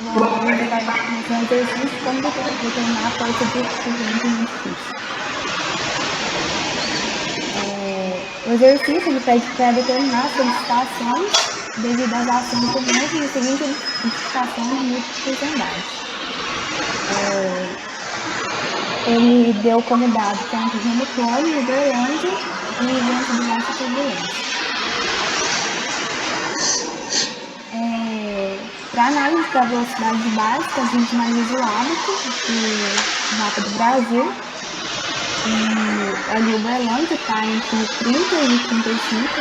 a gente vai começar um exercício como determinar a força do vento em um edifício. O exercício ele pede para determinar as solicitações devido às ações do vento e a seguinte edificação de múltiplos andares. Ele deu como dado que é um terreno plano em Uberlândia e vento de baixa turbulência. Para análise da velocidade básica, a gente analisa o hábito do mapa do Brasil. E ali Uberlândia está entre 30 e 35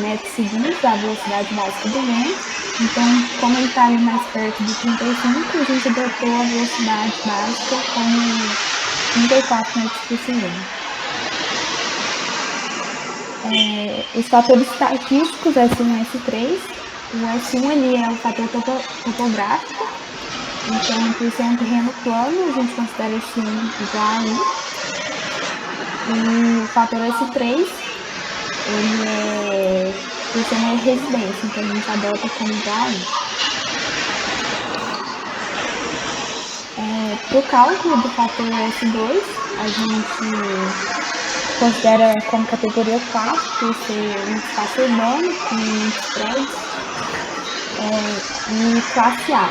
metros segundos a velocidade básica do vento. Então, como ele está ali mais perto de 35, a gente adotou a velocidade básica como 34 metros por segundo. Os fatores estatísticos S1 e S3. O S1 ali é o fator topográfico. Então, por ser um terreno plano, a gente considera esse 1 igual a 1. E o fator S3, ele é por ser uma residência, então a gente adota como igual a 1. Para o cálculo do fator S2, a gente considera como categoria 4, por ser um espaço urbano com muitos prédios, e classe A,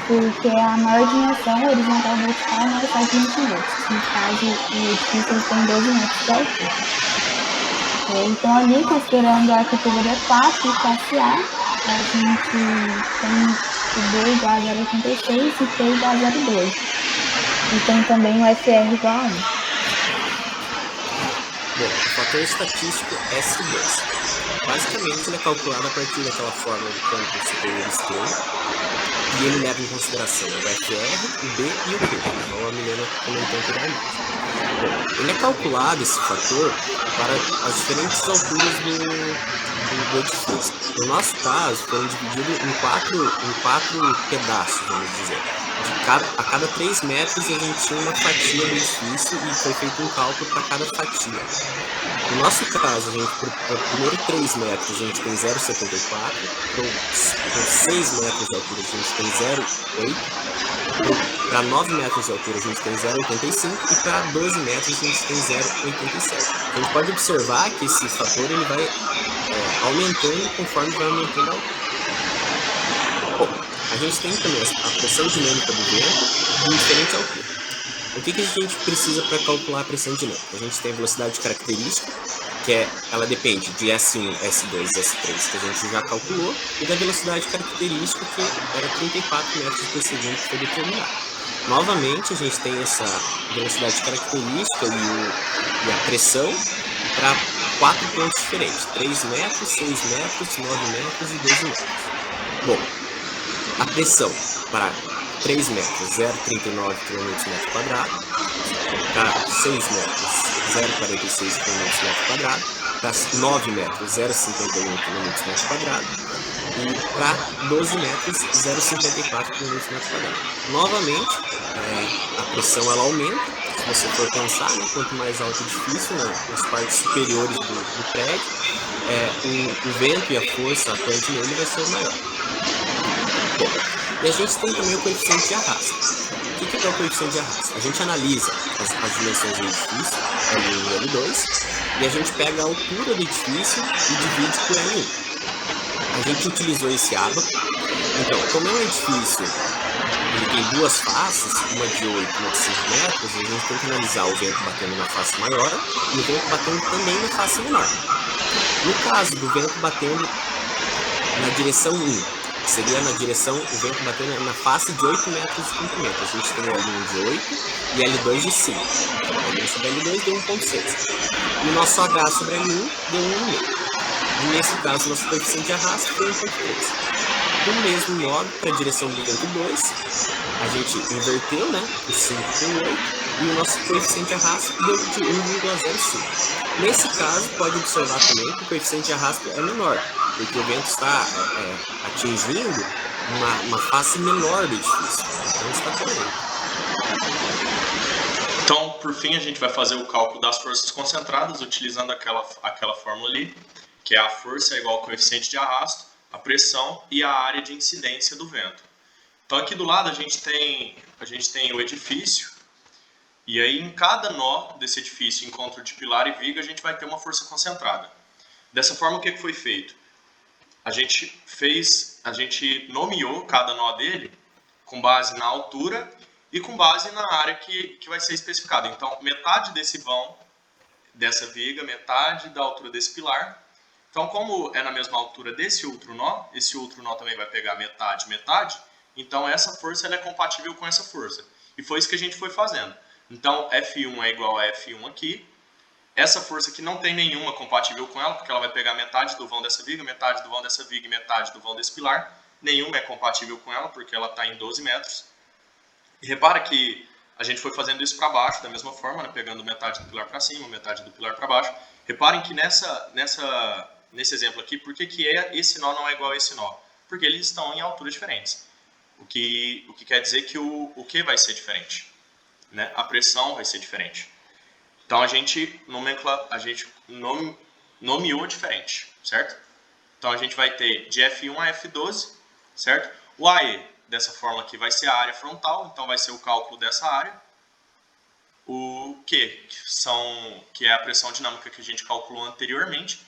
porque a maior dimensão horizontal vertical não faz 20 metros. No caso, o edifício tem 12 metros de altura. Então, ali, considerando a categoria 4 e classe A, a gente tem o B igual a 0,86 e P igual a 0,12. E tem também o FR igual a 1. Bom, o fator estatístico S2. Basicamente, ele é calculado a partir daquela fórmula do campo superior esquerdo e ele leva em consideração o FR, o B e o P, como a Milena comentou anteriormente. Bom, ele é calculado, esse fator, para as diferentes alturas do edifício. No nosso caso, foram divididos em quatro pedaços, vamos dizer. A cada 3 metros a gente tinha uma fatia do edifício e foi feito um cálculo para cada fatia. No nosso caso, para o primeiro 3 metros a gente tem 0,74, para 6 metros de altura a gente tem 0,8, para 9 metros de altura a gente tem 0,85 e para 12 metros a gente tem 0,87. A gente pode observar que esse fator ele vai aumentando conforme vai aumentando a altura. Bom, a gente tem também a pressão dinâmica do vento em diferente altura. O que a gente precisa para calcular a pressão dinâmica? A gente tem a velocidade característica, que ela depende de S1, S2 e S3, que a gente já calculou, e da velocidade característica, que era 34 metros por segundo, que foi determinada. Novamente, a gente tem essa velocidade característica e a pressão para 4 pontos diferentes: 3 metros, 6 metros, 9 metros e 12 metros. Bom, a pressão para 3 metros, 0,39 km/m², para 6 metros, 0,46 km², para 9 metros, 0,51 km², e para 12 metros, 0,54 km². Novamente, a pressão ela aumenta. Se você for pensar, né, quanto mais alto o edifício, nas partes superiores do prédio, o vento e a força atuante nele vai ser maior. Bom, e a gente tem também o coeficiente de arrasto. O que é o coeficiente de arrasto? A gente analisa as dimensões do edifício, L1 e L2, e a gente pega a altura do edifício e divide por L1. A gente utilizou esse ábaco. Então, como é um edifício, ele tem duas faces, uma de 8 e uma de 5 metros, a gente tem que analisar o vento batendo na face maior e o vento batendo também na face menor. No caso do vento batendo na direção 1, seria na direção, o vento batendo na face de 8 metros de comprimento. A gente tem L1 de 8 e L2 de 5. Então, L1 sobre L2 deu 1,6. E o nosso H sobre L1 deu 1,5. E nesse caso, o nosso coeficiente de arrasto foi 1,3. Do mesmo modo, para a direção do vento 2, a gente inverteu, né, o 5 com o 8, e o nosso coeficiente de arrasto deu de 1,05. Nesse caso, pode observar também que o coeficiente de arrasto é menor, porque o vento está atingindo uma face menor do edifício. Então, está correndo. Então, por fim, a gente vai fazer o cálculo das forças concentradas utilizando aquela fórmula ali, que é a força é igual ao coeficiente de arrasto a pressão e a área de incidência do vento. Então aqui do lado a gente tem o edifício, e aí em cada nó desse edifício, encontro de pilar e viga, a gente vai ter uma força concentrada. Dessa forma, o que foi feito? A gente nomeou cada nó dele com base na altura e com base na área que vai ser especificada. Então, metade desse vão, dessa viga, metade da altura desse pilar. Então, como é na mesma altura desse outro nó, esse outro nó também vai pegar metade, metade, então essa força ela é compatível com essa força. E foi isso que a gente foi fazendo. Então, F1 é igual a F1 aqui. Essa força aqui não tem nenhuma compatível com ela, porque ela vai pegar metade do vão dessa viga, metade do vão dessa viga e metade do vão desse pilar. Nenhuma é compatível com ela, porque ela está em 12 metros. E repara que a gente foi fazendo isso para baixo, da mesma forma, né? Pegando metade do pilar para cima, metade do pilar para baixo. Reparem que nesse exemplo aqui, por que esse nó não é igual a esse nó? Porque eles estão em alturas diferentes. O que quer dizer que o que vai ser diferente? Né? A pressão vai ser diferente. Então a gente nomeou diferente, certo? Então a gente vai ter de F1 a F12, certo? O AE, dessa forma aqui, vai ser a área frontal, então vai ser o cálculo dessa área. O Q, que é a pressão dinâmica que a gente calculou anteriormente,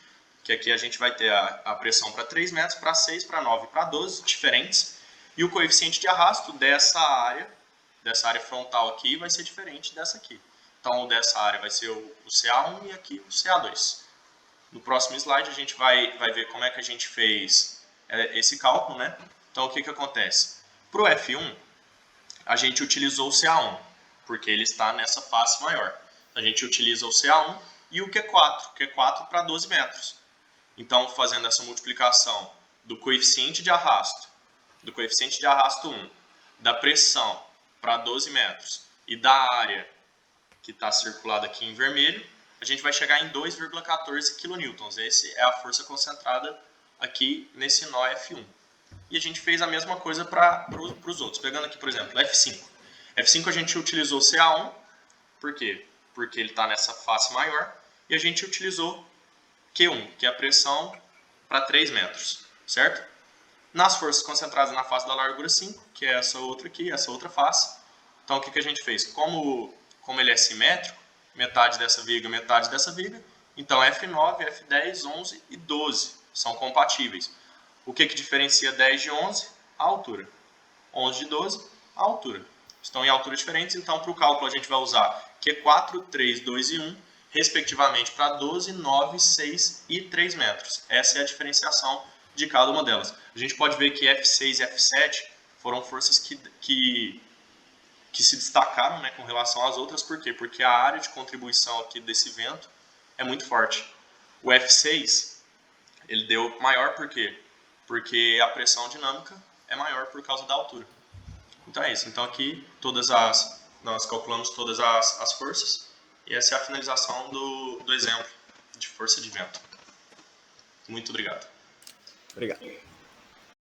que aqui a gente vai ter a pressão para 3 metros, para 6, para 9 e para 12, diferentes. E o coeficiente de arrasto dessa área frontal aqui, vai ser diferente dessa aqui. Então, dessa área vai ser o CA1 e aqui o CA2. No próximo slide, a gente vai ver como é que a gente fez esse cálculo, né? Então, o que acontece? Para o F1, a gente utilizou o CA1, porque ele está nessa face maior. A gente utiliza o CA1 e o Q4 para 12 metros. Então, fazendo essa multiplicação do coeficiente de arrasto 1, da pressão para 12 metros e da área que está circulada aqui em vermelho, a gente vai chegar em 2,14 kN. Essa é a força concentrada aqui nesse nó F1. E a gente fez a mesma coisa para os outros. Pegando aqui, por exemplo, F5. F5 a gente utilizou CA1, por quê? Porque ele está nessa face maior, e a gente utilizou Q1, que é a pressão para 3 metros, certo? Nas forças concentradas na face da largura 5, que é essa outra aqui, essa outra face. Então, o que a gente fez? Como ele é simétrico, metade dessa viga, então F9, F10, 11 e 12 são compatíveis. O que diferencia 10 de 11? A altura. 11 de 12, a altura. Estão em alturas diferentes, então para o cálculo a gente vai usar Q4, 3, 2 e 1, respectivamente para 12, 9, 6 e 3 metros. Essa é a diferenciação de cada uma delas. A gente pode ver que F6 e F7 foram forças que se destacaram, né, com relação às outras. Por quê? Porque a área de contribuição aqui desse vento é muito forte. O F6, ele deu maior por quê? Porque a pressão dinâmica é maior por causa da altura. Então é isso. Então aqui nós calculamos todas as forças, e essa é a finalização do exemplo de força de vento. Muito obrigado. Obrigado.